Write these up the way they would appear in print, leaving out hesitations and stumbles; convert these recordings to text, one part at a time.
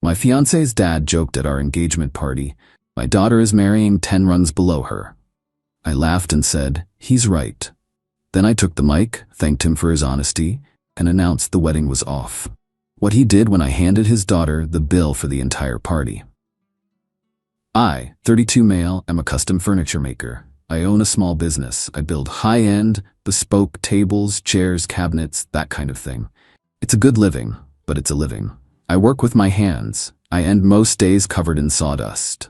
My fiancé's dad joked at our engagement party, "My daughter is marrying 10 rungs below her." I laughed and said, "He's right." Then I took the mic, thanked him for his honesty, and announced the wedding was off. What he did when I handed his daughter the bill for the entire party. I, 32 male, am a custom furniture maker. I own a small business. I build high-end, bespoke tables, chairs, cabinets, that kind of thing. It's a good living, but it's a living. I work with my hands. I end most days covered in sawdust.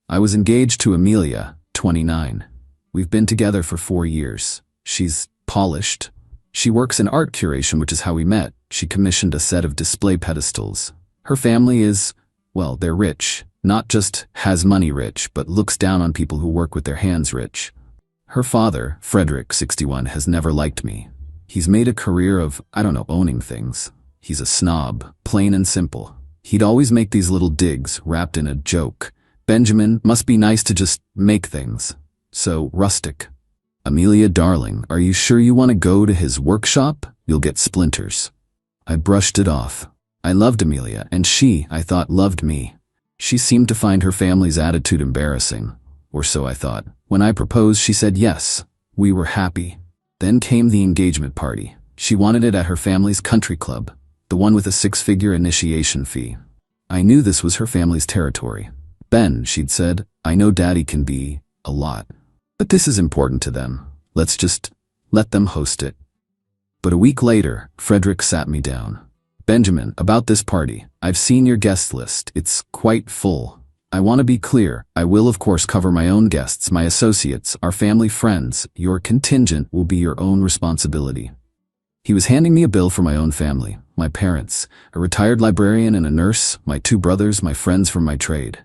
I was engaged to Amelia, 29. We've been together for 4 years. She's polished. She works in art curation, which is how we met. She commissioned a set of display pedestals. Her family is, well, they're rich. Not just has money rich, but looks down on people who work with their hands rich. Her father, Frederick, 61, has never liked me. He's made a career of, owning things. He's a snob, plain and simple. He'd always make these little digs wrapped in a joke. "Benjamin, must be nice to just make things. So rustic." "Amelia, darling, are you sure you want to go to his workshop? You'll get splinters." I brushed it off. I loved Amelia, and she, I thought, loved me. She seemed to find her family's attitude embarrassing, or so I thought. When I proposed, she said yes. We were happy. Then came the engagement party. She wanted it at her family's country club, the one with a 6-figure initiation fee. I knew this was her family's territory. "Ben," she'd said, "I know Daddy can be a lot, but this is important to them. Let's just let them host it." But a week later, Frederick sat me down. "Benjamin, about this party, I've seen your guest list. It's quite full. I want to be clear. I will of course cover my own guests, my associates, our family friends. Your contingent will be your own responsibility." He was handing me a bill for my own family, my parents, a retired librarian and a nurse, my 2 brothers, my friends from my trade.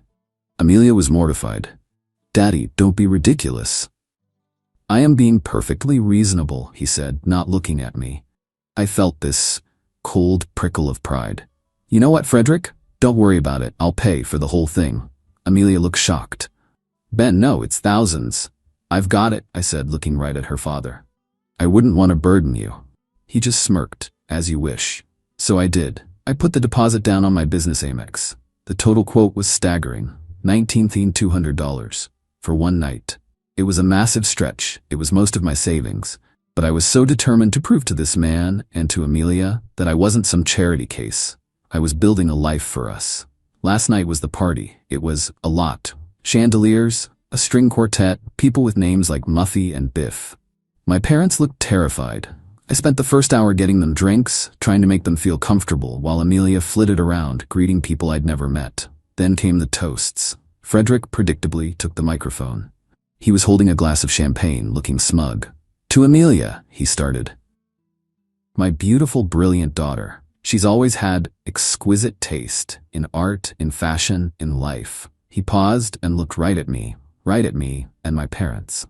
Amelia was mortified. "Daddy, don't be ridiculous." "I am being perfectly reasonable," he said, not looking at me. I felt this cold prickle of pride. "You know what, Frederick? Don't worry about it. I'll pay for the whole thing." Amelia looked shocked. "Ben, no, it's thousands." "I've got it," I said, looking right at her father. "I wouldn't want to burden you." He just smirked. "As you wish." So I did. I put the deposit down on my business Amex. The total quote was staggering. $19,200 for one night. It was a massive stretch. It was most of my savings. But I was so determined to prove to this man and to Amelia that I wasn't some charity case. I was building a life for us. Last night was the party. It was a lot. Chandeliers, a string quartet, people with names like Muffy and Biff. My parents looked terrified. I spent the first hour getting them drinks, trying to make them feel comfortable, while Amelia flitted around, greeting people I'd never met. Then came the toasts. Frederick predictably took the microphone. He was holding a glass of champagne, looking smug. "To Amelia," he started. "My beautiful, brilliant daughter. She's always had exquisite taste in art, in fashion, in life." He paused and looked right at me and my parents.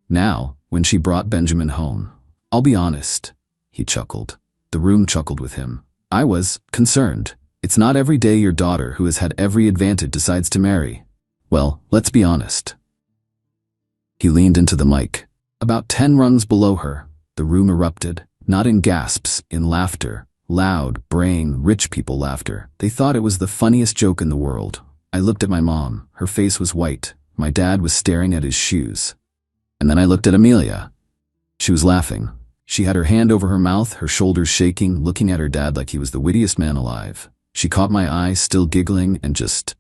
"Now, when she brought Benjamin home, I'll be honest," he chuckled. The room chuckled with him. I was concerned. It's not every day your daughter, who has had every advantage, decides to marry. Well, let's be honest. He leaned into the mic. "About 10 rungs below her." The room erupted, not in gasps, in laughter. Loud, braying, rich people laughter. They thought it was the funniest joke in the world. I looked at my mom. Her face was white. My dad was staring at his shoes. And then I looked at Amelia. She was laughing. She had her hand over her mouth, her shoulders shaking, looking at her dad like he was the wittiest man alive. She caught my eye, still giggling, and just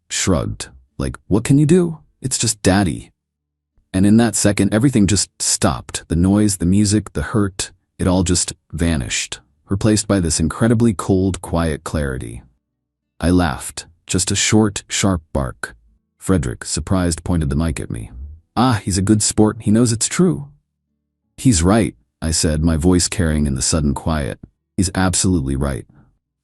shrugged. Like, "What can you do? It's just Daddy." And in that second, everything just stopped. The noise, the music, the hurt, it all just vanished, replaced by this incredibly cold, quiet clarity. I laughed. Just a short, sharp bark. Frederick, surprised, pointed the mic at me. "Ah, he's a good sport. He knows it's true." "He's right," I said, my voice carrying in the sudden quiet. "He's absolutely right."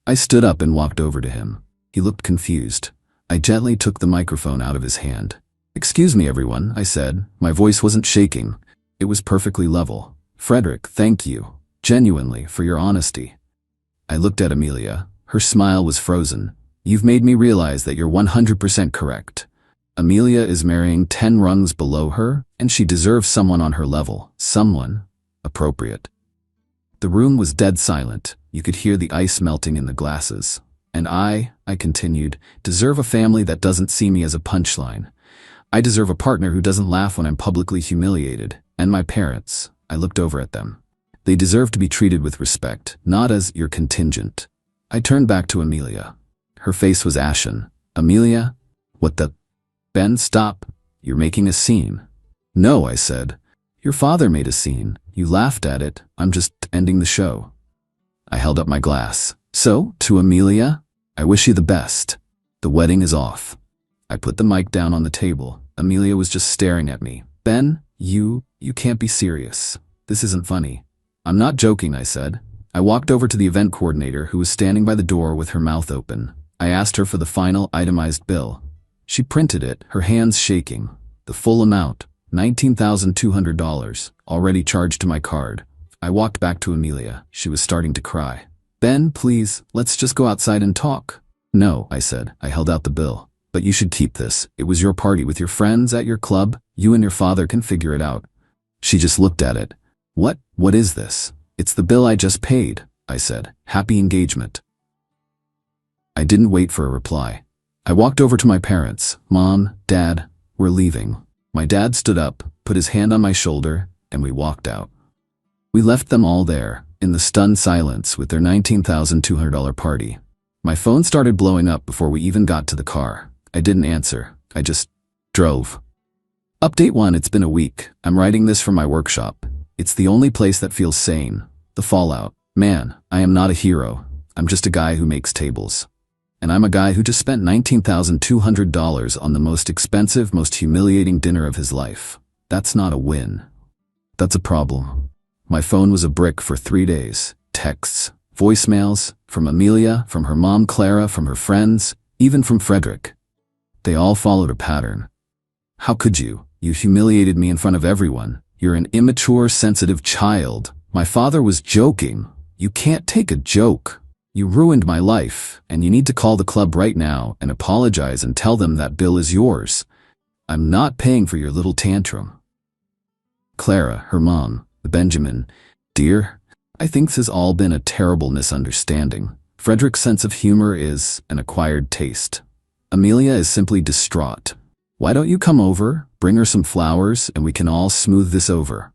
I stood up and walked over to him. He looked confused. I gently took the microphone out of his hand. "Excuse me, everyone," I said. My voice wasn't shaking. It was perfectly level. "Frederick, thank you, genuinely, for your honesty." I looked at Amelia. Her smile was frozen. "You've made me realize that you're 100% correct. Amelia is marrying 10 rungs below her, and she deserves someone on her level. Someone appropriate." The room was dead silent. You could hear the ice melting in the glasses. And I continued, deserve a family that doesn't see me as a punchline. I deserve a partner who doesn't laugh when I'm publicly humiliated. And my parents, I looked over at them. They deserve to be treated with respect, not as your contingent. I turned back to Amelia. Her face was ashen. Amelia? What the? Ben, stop. You're making a scene. No, I said. Your father made a scene. You laughed at it. I'm just ending the show. I held up my glass. So, to Amelia, I wish you the best. The wedding is off. I put the mic down on the table. Amelia was just staring at me. Ben, you can't be serious. This isn't funny. I'm not joking, I said. I walked over to the event coordinator who was standing by the door with her mouth open. I asked her for the final itemized bill. She printed it, her hands shaking. The full amount, $19,200, already charged to my card. I walked back to Amelia. She was starting to cry. Ben, please, let's just go outside and talk. No, I said. I held out the bill. But you should keep this. It was your party with your friends at your club. You and your father can figure it out. She just looked at it. What is this? It's the bill I just paid, I said. Happy engagement. I didn't wait for a reply. I walked over to my parents. Mom, Dad, we're leaving. My dad stood up, put his hand on my shoulder, and we walked out. We left them all there, in the stunned silence with their $19,200 party. My phone started blowing up before we even got to the car. I didn't answer. I just drove. Update 1, it's been a week. I'm writing this from my workshop. It's the only place that feels sane. The fallout. Man, I am not a hero. I'm just a guy who makes tables. And I'm a guy who just spent $19,200 on the most expensive, most humiliating dinner of his life. That's not a win. That's a problem. My phone was a brick for 3 days. Texts, voicemails, from Amelia, from her mom Clara, from her friends, even from Frederick. They all followed a pattern. How could you? You humiliated me in front of everyone. You're an immature, sensitive child. My father was joking. You can't take a joke. You ruined my life, and you need to call the club right now and apologize and tell them that bill is yours. I'm not paying for your little tantrum. Clara, her mom, Benjamin, dear, I think this has all been a terrible misunderstanding. Frederick's sense of humor is an acquired taste. Amelia is simply distraught. Why don't you come over, bring her some flowers, and we can all smooth this over?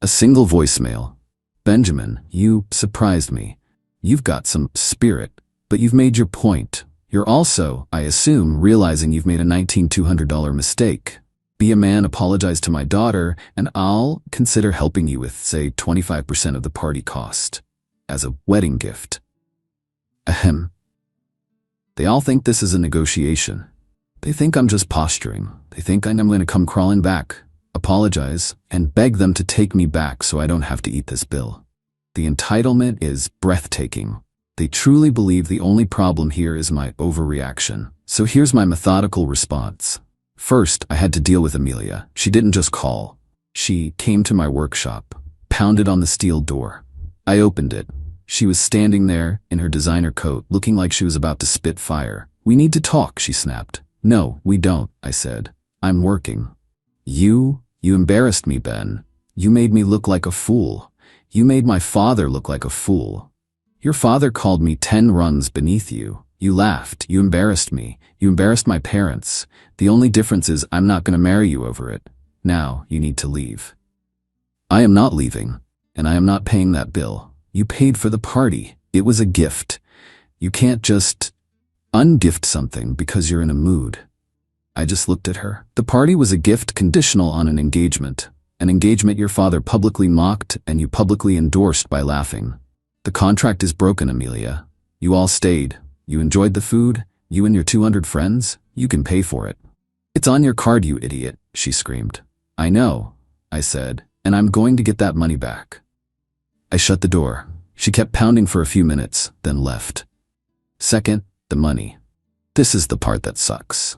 A single voicemail. Benjamin, you surprised me. You've got some spirit, but you've made your point. You're also, I assume, realizing you've made a $19,200 mistake. Be a man, apologize to my daughter, and I'll consider helping you with, say, 25% of the party cost. As a wedding gift. Ahem. They all think this is a negotiation. They think I'm just posturing. They think I'm going to come crawling back, apologize, and beg them to take me back so I don't have to eat this bill. The entitlement is breathtaking. They truly believe the only problem here is my overreaction. So here's my methodical response. First, I had to deal with Amelia. She didn't just call. She came to my workshop, pounded on the steel door. I opened it. She was standing there, in her designer coat, looking like she was about to spit fire. We need to talk, she snapped. No, we don't, I said. I'm working. You embarrassed me, Ben. You made me look like a fool. You made my father look like a fool. Your father called me 10 rungs beneath you. You laughed. You embarrassed me. You embarrassed my parents. The only difference is I'm not going to marry you over it. Now, you need to leave. I am not leaving, and I am not paying that bill. You paid for the party. It was a gift. You can't just ungift something because you're in a mood. I just looked at her. The party was a gift conditional on an engagement your father publicly mocked and you publicly endorsed by laughing. The contract is broken, Amelia. You all stayed. You enjoyed the food. You and your 200 friends. You can pay for it. It's on your card, you idiot, she screamed. I know, I said, and I'm going to get that money back. I shut the door. She kept pounding for a few minutes, then left. Second, the money. This is the part that sucks.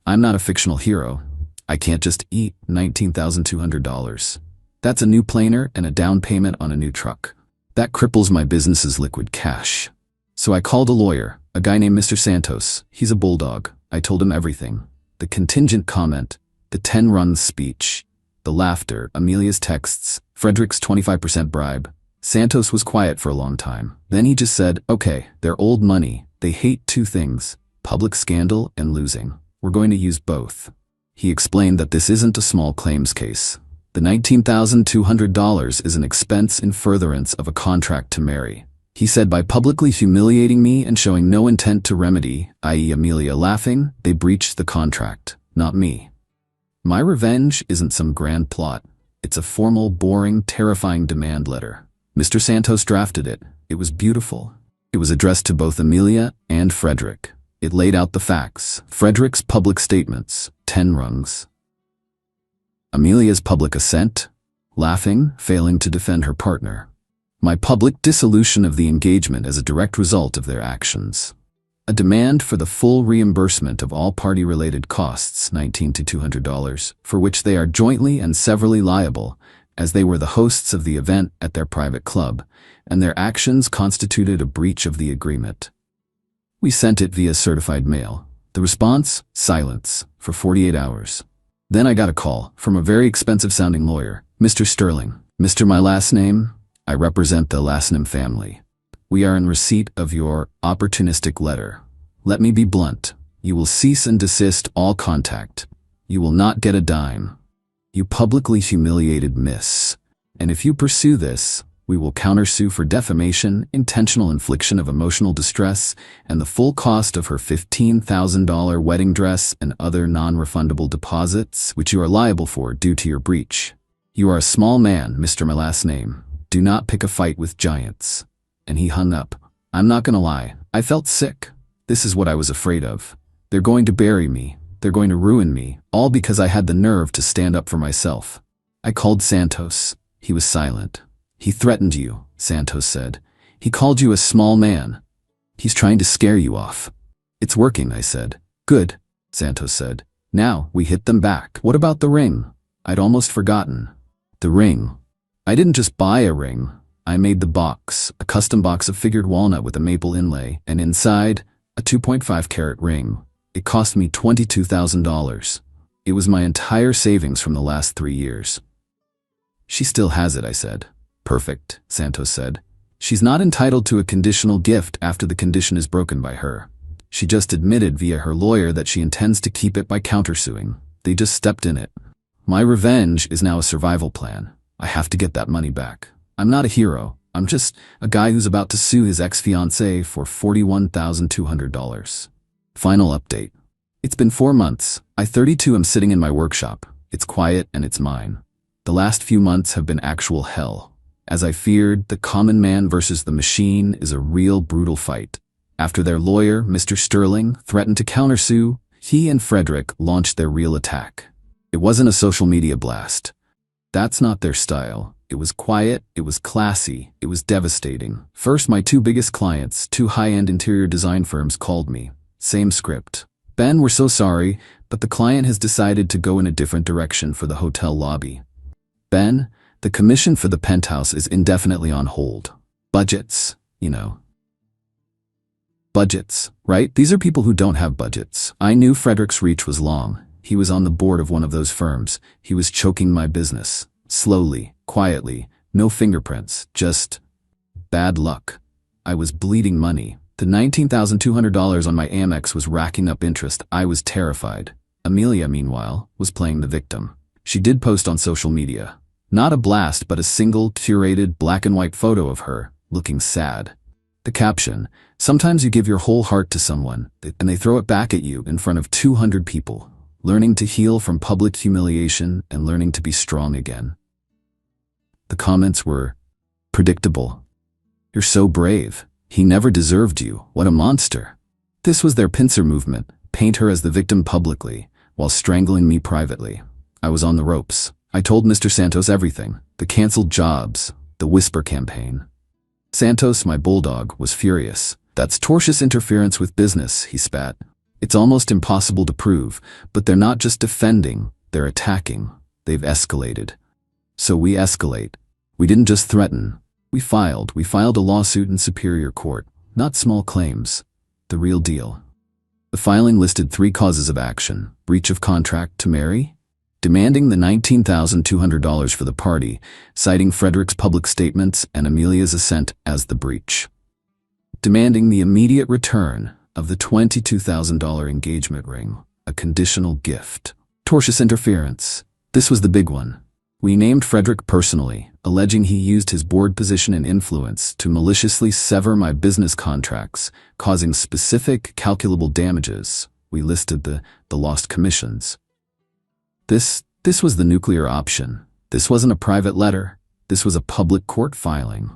I'm not a fictional hero. I can't just eat $19,200. That's a new planer and a down payment on a new truck. That cripples my business's liquid cash. So I called a lawyer, a guy named Mr. Santos. He's a bulldog. I told him everything. The contingent comment, the 10 runs speech, the laughter, Amelia's texts, Frederick's 25% bribe. Santos was quiet for a long time. Then he just said, okay, they're old money. They hate two things: public scandal and losing. We're going to use both. He explained that this isn't a small claims case. The $19,200 is an expense in furtherance of a contract to marry. He said by publicly humiliating me and showing no intent to remedy, i.e. Amelia laughing, they breached the contract, not me. My revenge isn't some grand plot. It's a formal, boring, terrifying demand letter. Mr. Santos drafted it. It was beautiful. It was addressed to both Amelia and Frederick. It laid out the facts. Frederick's public statements, 10 rungs. Amelia's public assent, laughing, failing to defend her partner. My public dissolution of the engagement as a direct result of their actions. A demand for the full reimbursement of all party-related costs, $19 to $200, for which they are jointly and severally liable, as they were the hosts of the event at their private club, and their actions constituted a breach of the agreement. We sent it via certified mail. The response? Silence, for 48 hours. Then I got a call from a very expensive-sounding lawyer, Mr. Sterling. Mr. My last name? I represent the Lassnam family. We are in receipt of your opportunistic letter. Let me be blunt. You will cease and desist all contact. You will not get a dime. You publicly humiliated Miss. And if you pursue this, we will countersue for defamation, intentional infliction of emotional distress, and the full cost of her $15,000 wedding dress and other non-refundable deposits, which you are liable for due to your breach. You are a small man, Mr. My last name. Do not pick a fight with giants. And he hung up. I'm not gonna lie. I felt sick. This is what I was afraid of. They're going to bury me. They're going to ruin me, all because I had the nerve to stand up for myself. I called Santos. He was silent. He threatened you, Santos said. He called you a small man. He's trying to scare you off. It's working, I said. Good, Santos said. Now, we hit them back. What about the ring? I'd almost forgotten. The ring. I didn't just buy a ring. I made the box, a custom box of figured walnut with a maple inlay, and inside, a 2.5-carat ring. It cost me $22,000. It was my entire savings from the last 3 years. She still has it, I said. Perfect, Santos said. She's not entitled to a conditional gift after the condition is broken by her. She just admitted via her lawyer that she intends to keep it by countersuing. They just stepped in it. My revenge is now a survival plan. I have to get that money back. I'm not a hero. I'm just a guy who's about to sue his ex-fiancée for $41,200. Final update. It's been 4 months. I, 32, am sitting in my workshop. It's quiet and it's mine. The last few months have been actual hell. As I feared, the common man versus the machine is a real brutal fight. After their lawyer, Mr. Sterling, threatened to countersue, he and Frederick launched their real attack. It wasn't a social media blast. That's not their style. It was quiet, it was classy, it was devastating. First, my 2 biggest clients, 2 high-end interior design firms, called me. Same script. Ben, we're so sorry, but the client has decided to go in a different direction for the hotel lobby. Ben, the commission for the penthouse is indefinitely on hold. Budgets, you know. Budgets, right? These are people who don't have budgets. I knew Frederick's reach was long. He was on the board of one of those firms. He was choking my business. Slowly, quietly, no fingerprints, just bad luck. I was bleeding money. The $19,200 on my Amex was racking up interest. I was terrified. Amelia, meanwhile, was playing the victim. She did post on social media. Not a blast, but a single, curated, black and white photo of her, looking sad. The caption, sometimes you give your whole heart to someone, and they throw it back at you in front of 200 people. Learning to heal from public humiliation and learning to be strong again. The comments were predictable. You're so brave. He never deserved you. What a monster. This was their pincer movement, paint her as the victim publicly, while strangling me privately. I was on the ropes. I told Mr. Santos everything, the canceled jobs, the whisper campaign. Santos, my bulldog, was furious. That's tortious interference with business, he spat. It's almost impossible to prove, but they're not just defending, they're attacking. They've escalated. So we escalate. We didn't just threaten. We filed a lawsuit in Superior Court. Not small claims. The real deal. The filing listed 3 causes of action: breach of contract to marry, demanding the $19,200 for the party, citing Frederick's public statements and Amelia's assent as the breach. demanding the immediate return of the $22,000 engagement ring, a conditional gift. Tortious interference. This was the big one. We named Frederick personally, alleging he used his board position and influence to maliciously sever my business contracts, causing specific calculable damages. We listed the lost commissions. This was the nuclear option. This wasn't a private letter. This was a public court filing.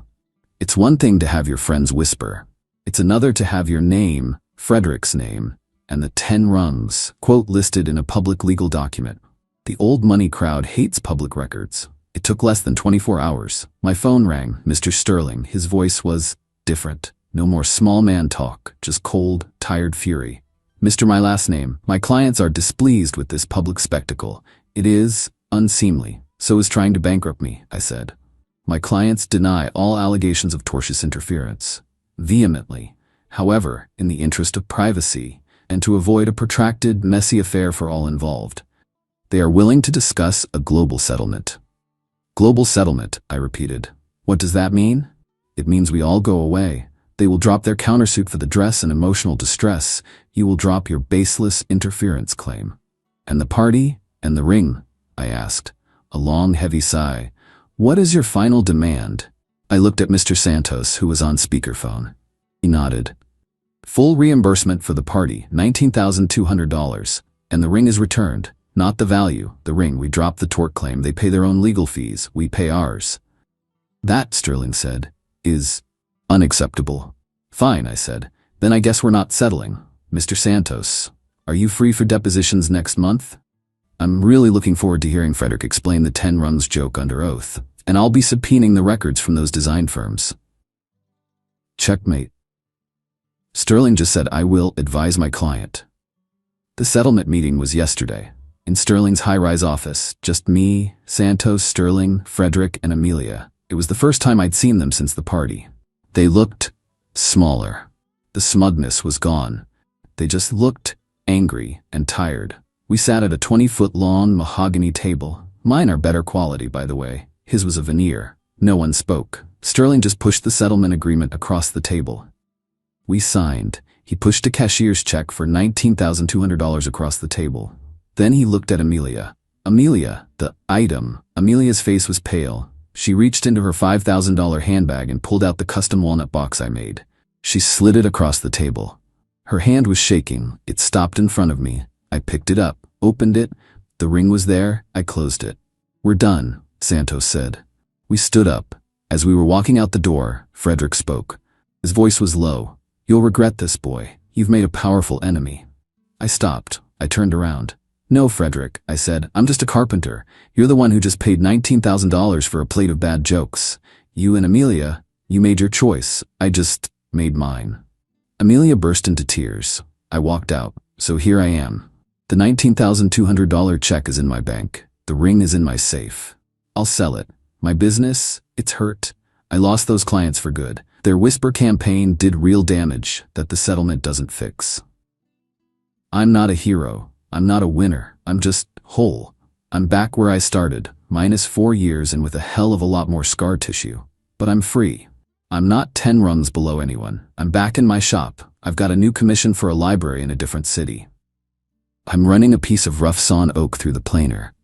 It's one thing to have your friends whisper. It's another to have your name, Frederick's name, and the 10 rungs, quote, listed in a public legal document. The old money crowd hates public records. It took less than 24 hours. My phone rang. Mr. Sterling. His voice was different. No more small man talk, just cold, tired fury. Mr. My last name. My clients are displeased with this public spectacle. It is unseemly. So is trying to bankrupt me, I said. My clients deny all allegations of tortious interference. Vehemently. However, in the interest of privacy, and to avoid a protracted, messy affair for all involved, they are willing to discuss a global settlement. Global settlement, I repeated. What does that mean? It means we all go away. They will drop their countersuit for the dress and emotional distress. You will drop your baseless interference claim. And the party? And the ring? I asked. A long, heavy sigh. What is your final demand? I looked at Mr. Santos, who was on speakerphone. He nodded. Full reimbursement for the party, $19,200. And the ring is returned. Not the value, the ring. We drop the tort claim. They pay their own legal fees. We pay ours. That, Sterling said, is unacceptable. Fine, I said. Then I guess we're not settling. Mr. Santos, are you free for depositions next month? I'm really looking forward to hearing Frederick explain the 10 rungs joke under oath, and I'll be subpoenaing the records from those design firms. Checkmate. Sterling just said I will advise my client. The settlement meeting was yesterday. In Sterling's high-rise office, just me, Santos, Sterling, Frederick, and Amelia. It was the first time I'd seen them since the party. They looked smaller. The smugness was gone. They just looked angry and tired. We sat at a 20-foot-long mahogany table. Mine are better quality, by the way. His was a veneer. No one spoke. Sterling just pushed the settlement agreement across the table. We signed. He pushed a cashier's check for $19,200 across the table. Then he looked at Amelia. Amelia, the item. Amelia's face was pale. She reached into her $5,000 handbag and pulled out the custom walnut box I made. She slid it across the table. Her hand was shaking. It stopped in front of me. I picked it up, opened it. The ring was there. I closed it. We're done, Santos said. We stood up. As we were walking out the door, Frederick spoke. His voice was low. You'll regret this, boy. You've made a powerful enemy. I stopped. I turned around. No, Frederick, I said. I'm just a carpenter. You're the one who just paid $19,000 for a plate of bad jokes. You and Amelia, you made your choice. I just made mine. Amelia burst into tears. I walked out. So here I am. The $19,200 check is in my bank. The ring is in my safe. I'll sell it. My business, it's hurt. I lost those clients for good. Their whisper campaign did real damage that the settlement doesn't fix. I'm not a hero. I'm not a winner. I'm just whole. I'm back where I started, minus 4 years and with a hell of a lot more scar tissue. But I'm free. I'm not 10 rungs below anyone. I'm back in my shop. I've got a new commission for a library in a different city. I'm running a piece of rough sawn oak through the planer.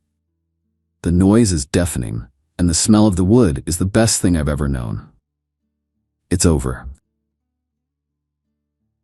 The noise is deafening, and the smell of the wood is the best thing I've ever known. It's over.